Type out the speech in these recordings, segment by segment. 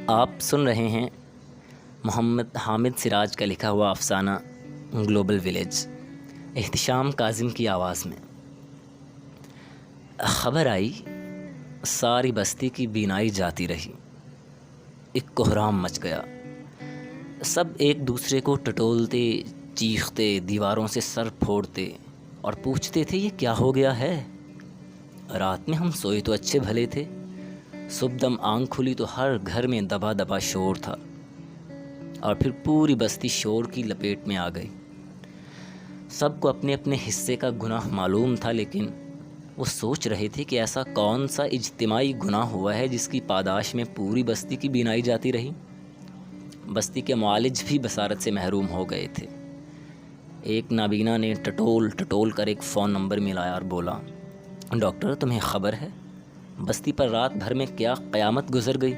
آپ سن رہے ہیں محمد حامد سراج کا لکھا ہوا افسانہ گلوبل ولیج، احتشام کاظم کی آواز میں۔ خبر آئی، ساری بستی کی بینائی جاتی رہی، ایک کوہرام مچ گیا۔ سب ایک دوسرے کو ٹٹولتے، چیختے، دیواروں سے سر پھوڑتے اور پوچھتے تھے یہ کیا ہو گیا ہے؟ رات میں ہم سوئے تو اچھے بھلے تھے، صبح دم آنکھ کھلی تو ہر گھر میں دبا دبا شور تھا، اور پھر پوری بستی شور کی لپیٹ میں آ گئی۔ سب کو اپنے اپنے حصے کا گناہ معلوم تھا، لیکن وہ سوچ رہے تھے کہ ایسا کون سا اجتماعی گناہ ہوا ہے جس کی پاداش میں پوری بستی کی بینائی جاتی رہی۔ بستی کے معالج بھی بصارت سے محروم ہو گئے تھے۔ ایک نابینا نے ٹٹول ٹٹول کر ایک فون نمبر ملایا اور بولا، ڈاکٹر تمہیں خبر ہے بستی پر رات بھر میں کیا قیامت گزر گئی؟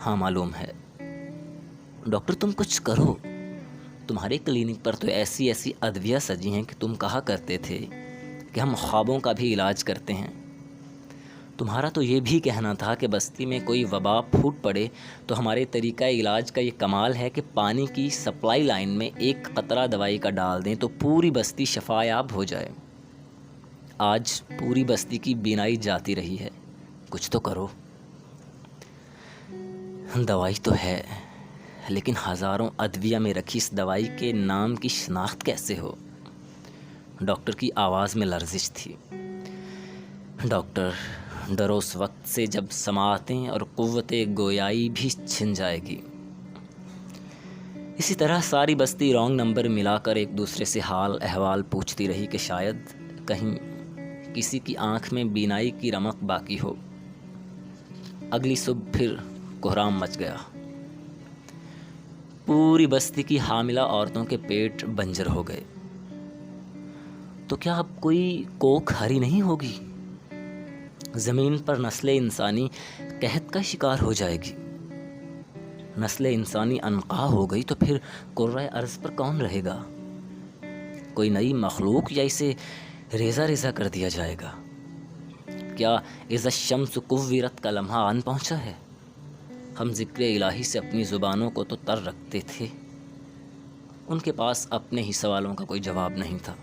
ہاں معلوم ہے۔ ڈاکٹر تم کچھ کرو، تمہارے کلینک پر تو ایسی ایسی ادویہ سجی ہیں کہ تم کہا کرتے تھے کہ ہم خوابوں کا بھی علاج کرتے ہیں۔ تمہارا تو یہ بھی کہنا تھا کہ بستی میں کوئی وبا پھوٹ پڑے تو ہمارے طریقہ علاج کا یہ کمال ہے کہ پانی کی سپلائی لائن میں ایک قطرہ دوائی کا ڈال دیں تو پوری بستی شفا یاب ہو جائے۔ آج پوری بستی کی بینائی جاتی رہی ہے، کچھ تو کرو۔ دوائی تو ہے، لیکن ہزاروں ادویہ میں رکھی اس دوائی کے نام کی شناخت کیسے ہو؟ ڈاکٹر کی آواز میں لرزش تھی۔ ڈاکٹر، ڈرو اس وقت سے جب سماعتیں اور قوت گویائی بھی چھن جائے گی۔ اسی طرح ساری بستی رانگ نمبر ملا کر ایک دوسرے سے حال احوال پوچھتی رہی کہ شاید کہیں کسی کی آنکھ میں بینائی کی رمق باقی ہو۔ اگلی صبح پھر کوہرام مچ گیا۔ پوری بستی کی حاملہ عورتوں کے پیٹ بنجر ہو گئے۔ تو کیا اب کوئی کوکھ ہری نہیں ہوگی؟ زمین پر نسل انسانی قحط کا شکار ہو جائے گی۔ نسل انسانی عنقا ہو گئی تو پھر کرۂ ارض پر کون رہے گا؟ کوئی نئی مخلوق یا اسے ریزہ ریزہ کر دیا جائے گا؟ کیا اذا الشمس کورت کا لمحہ آن پہنچا ہے؟ ہم ذکر الہی سے اپنی زبانوں کو تو تر رکھتے تھے، ان کے پاس اپنے ہی سوالوں کا کوئی جواب نہیں تھا۔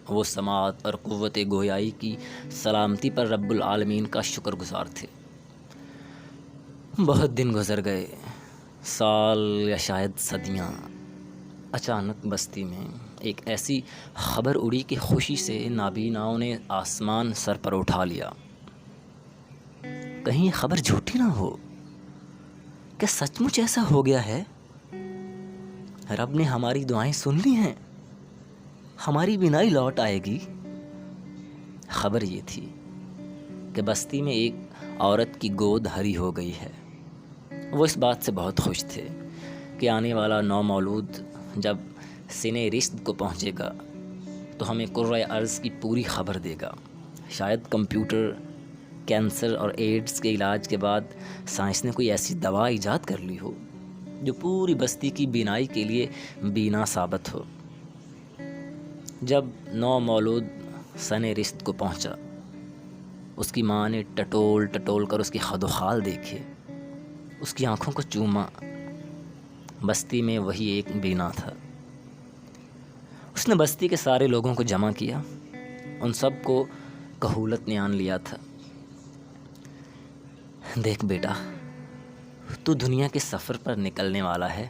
وہ سماعت اور قوت گویائی کی سلامتی پر رب العالمین کا شکر گزار تھے۔ بہت دن گزر گئے، سال یا شاید صدیاں۔ اچانک بستی میں ایک ایسی خبر اڑی کہ خوشی سے نابیناؤں نے آسمان سر پر اٹھا لیا۔ کہیں یہ خبر جھوٹی نہ ہو؟ کیا سچ مچ ایسا ہو گیا ہے؟ رب نے ہماری دعائیں سن لی ہیں، ہماری بینائی لوٹ آئے گی۔ خبر یہ تھی کہ بستی میں ایک عورت کی گود ہری ہو گئی ہے۔ وہ اس بات سے بہت خوش تھے کہ آنے والا نومولود جب سنے رشت کو پہنچے گا تو ہمیں کرۂ ارض کی پوری خبر دے گا۔ شاید کمپیوٹر، کینسر اور ایڈز کے علاج کے بعد سائنس نے کوئی ایسی دوا ایجاد کر لی ہو جو پوری بستی کی بینائی کے لیے بینا ثابت ہو۔ جب نومولود سنے رشت کو پہنچا، اس کی ماں نے ٹٹول ٹٹول کر اس کی خد و خال دیکھے، اس کی آنکھوں کو چوما۔ بستی میں وہی ایک بینا تھا۔ اس نے بستی کے سارے لوگوں کو جمع کیا، ان سب کو کہولت نے آن لیا تھا۔ دیکھ بیٹا، تو دنیا کے سفر پر نکلنے والا ہے،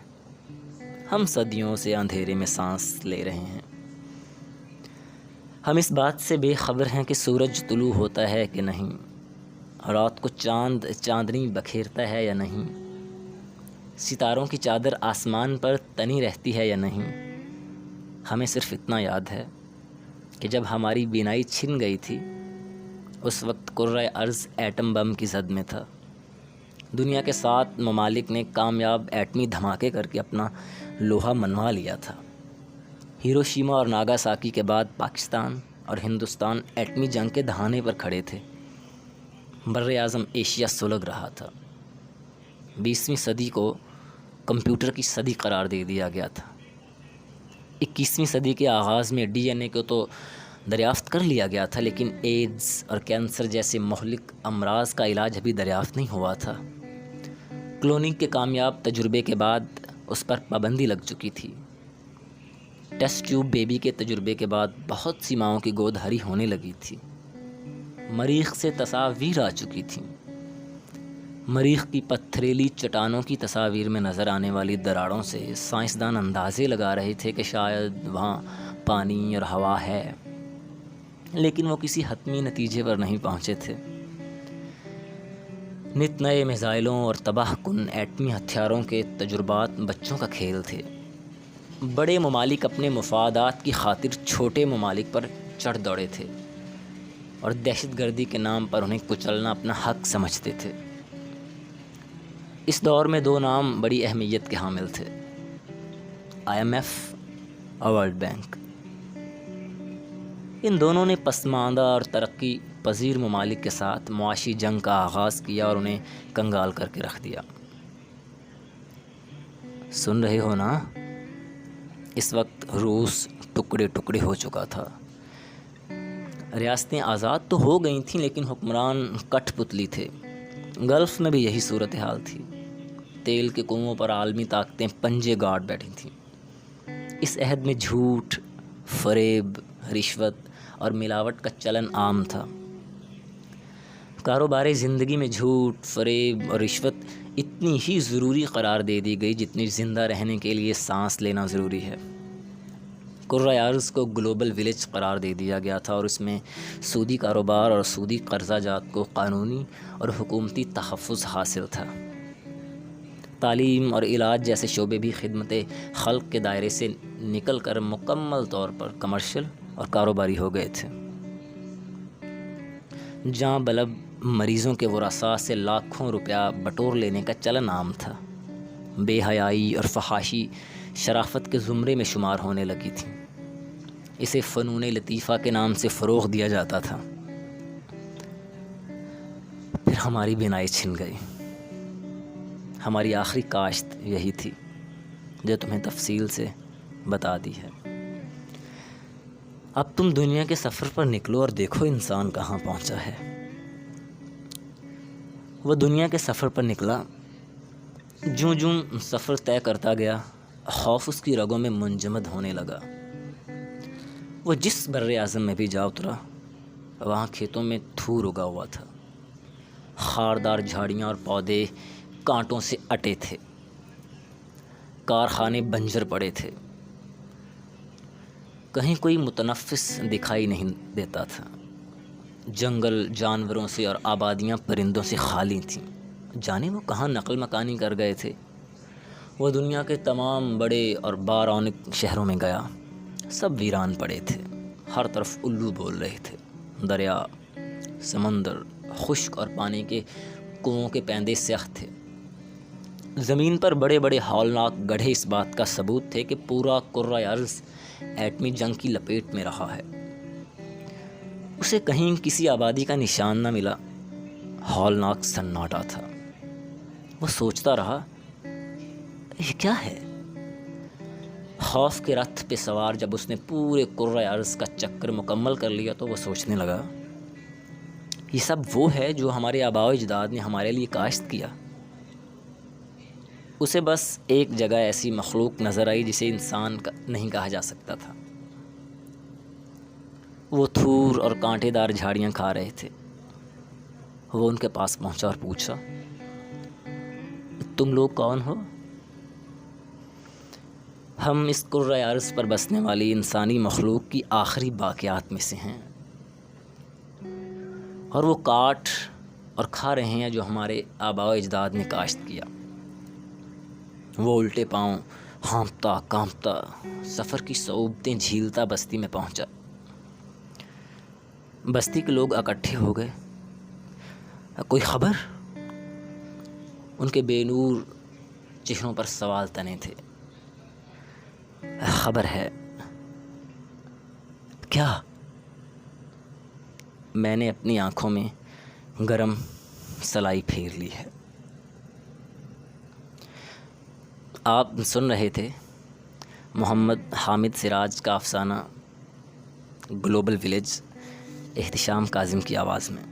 ہم صدیوں سے اندھیرے میں سانس لے رہے ہیں۔ ہم اس بات سے بے خبر ہیں کہ سورج طلوع ہوتا ہے کہ نہیں، رات کو چاندنی بکھیرتا ہے یا نہیں، ستاروں کی چادر آسمان پر تنی رہتی ہے یا نہیں۔ ہمیں صرف اتنا یاد ہے کہ جب ہماری بینائی چھن گئی تھی، اس وقت کرۂ ارض ایٹم بم کی زد میں تھا۔ دنیا کے 7 ممالک نے کامیاب ایٹمی دھماکے کر کے اپنا لوہا منوا لیا تھا۔ ہیروشیما اور ناگاساکی کے بعد پاکستان اور ہندوستان ایٹمی جنگ کے دہانے پر کھڑے تھے۔ بر اعظم ایشیا سلگ رہا تھا۔ 20ویں صدی کو کمپیوٹر کی صدی قرار دے دیا گیا تھا۔ 21ویں صدی کے آغاز میں ڈی این اے کو تو دریافت کر لیا گیا تھا، لیکن ایڈز اور کینسر جیسے مہلک امراض کا علاج ابھی دریافت نہیں ہوا تھا۔ کلوننگ کے کامیاب تجربے کے بعد اس پر پابندی لگ چکی تھی۔ ٹیسٹ ٹیوب بیبی کے تجربے کے بعد بہت سی ماؤں کی گود ہری ہونے لگی تھی۔ مریخ سے تصاویر آ چکی تھیں۔ مریخ کی پتھریلی چٹانوں کی تصاویر میں نظر آنے والی دراڑوں سے سائنسدان اندازے لگا رہے تھے کہ شاید وہاں پانی اور ہوا ہے، لیکن وہ کسی حتمی نتیجے پر نہیں پہنچے تھے۔ نت نئے میزائلوں اور تباہ کن ایٹمی ہتھیاروں کے تجربات بچوں کا کھیل تھے۔ بڑے ممالک اپنے مفادات کی خاطر چھوٹے ممالک پر چڑھ دوڑے تھے اور دہشت گردی کے نام پر انہیں کچلنا اپنا حق سمجھتے تھے۔ اس دور میں دو نام بڑی اہمیت کے حامل تھے، IMF اور ورلڈ بینک۔ ان دونوں نے پسماندہ اور ترقی پذیر ممالک کے ساتھ معاشی جنگ کا آغاز کیا اور انہیں کنگال کر کے رکھ دیا۔ سن رہے ہو نا؟ اس وقت روس ٹکڑے ٹکڑے ہو چکا تھا۔ ریاستیں آزاد تو ہو گئی تھیں، لیکن حکمران کٹھ پتلی تھے۔ گلف میں بھی یہی صورتحال تھی۔ تیل کے کنووں پر عالمی طاقتیں پنجے گاڑ بیٹھی تھیں۔ اس عہد میں جھوٹ، فریب، رشوت اور ملاوٹ کا چلن عام تھا۔ کاروباری زندگی میں جھوٹ، فریب اور رشوت اتنی ہی ضروری قرار دے دی گئی جتنی زندہ رہنے کے لیے سانس لینا ضروری ہے۔ کرۂ ارض کو گلوبل ولیج قرار دے دیا گیا تھا اور اس میں سودی کاروبار اور سودی قرضہ جات کو قانونی اور حکومتی تحفظ حاصل تھا۔ تعلیم اور علاج جیسے شعبے بھی خدمت خلق کے دائرے سے نکل کر مکمل طور پر کمرشل اور کاروباری ہو گئے تھے۔ جاں بلب مریضوں کے ورثاء سے لاکھوں روپیہ بٹور لینے کا چلن عام تھا۔ بے حیائی اور فحاشی شرافت کے زمرے میں شمار ہونے لگی تھی۔ اسے فنون لطیفہ کے نام سے فروغ دیا جاتا تھا۔ پھر ہماری بینائی چھن گئی۔ ہماری آخری کاشت یہی تھی جو تمہیں تفصیل سے بتا دی ہے۔ اب تم دنیا کے سفر پر نکلو اور دیکھو انسان کہاں پہنچا ہے۔ وہ دنیا کے سفر پر نکلا۔ جوں جوں سفر طے کرتا گیا، خوف اس کی رگوں میں منجمد ہونے لگا۔ وہ جس بر اعظم میں بھی جا اترا، وہاں کھیتوں میں تھور اگا ہوا تھا۔ خاردار جھاڑیاں اور پودے کانٹوں سے اٹے تھے۔ کارخانے بنجر پڑے تھے۔ کہیں کوئی متنفس دکھائی نہیں دیتا تھا۔ جنگل جانوروں سے اور آبادیاں پرندوں سے خالی تھیں۔ جانے وہ کہاں نقل مکانی کر گئے تھے۔ وہ دنیا کے تمام بڑے اور بارونق شہروں میں گیا، سب ویران پڑے تھے۔ ہر طرف الو بول رہے تھے۔ دریا، سمندر خشک اور پانی کے کنووں کے پیندے سیاہ تھے۔ زمین پر بڑے بڑے ہولناک گڑھے اس بات کا ثبوت تھے کہ پورا کرۂ ارض ایٹمی جنگ کی لپیٹ میں رہا ہے۔ اسے کہیں کسی آبادی کا نشان نہ ملا۔ ہولناک سناٹا تھا۔ وہ سوچتا رہا، یہ کیا ہے؟ خوف کے رتھ پہ سوار جب اس نے پورے کرۂ ارض کا چکر مکمل کر لیا تو وہ سوچنے لگا، یہ سب وہ ہے جو ہمارے آباء و اجداد نے ہمارے لیے کاشت کیا۔ اسے بس ایک جگہ ایسی مخلوق نظر آئی جسے انسان نہیں کہا جا سکتا تھا۔ وہ تھور اور کانٹے دار جھاڑیاں کھا رہے تھے۔ وہ ان کے پاس پہنچا اور پوچھا، تم لوگ کون ہو؟ ہم اس کرۂ ارض پر بسنے والی انسانی مخلوق کی آخری باقیات میں سے ہیں، اور وہ کاٹ اور کھا رہے ہیں جو ہمارے آباء و اجداد نے کاشت کیا۔ وہ الٹے پاؤں ہانپتا کانپتا سفر کی صعوبتیں جھیلتا بستی میں پہنچا۔ بستی کے لوگ اکٹھے ہو گئے۔ کوئی خبر؟ ان کے بے نور چہروں پر سوال تنے تھے۔ خبر ہے۔ کیا؟ میں نے اپنی آنکھوں میں گرم سلائی پھیر لی ہے۔ آپ سن رہے تھے محمد حامد سراج کا افسانہ گلوبل ولیج، احتشام کاظم کی آواز میں۔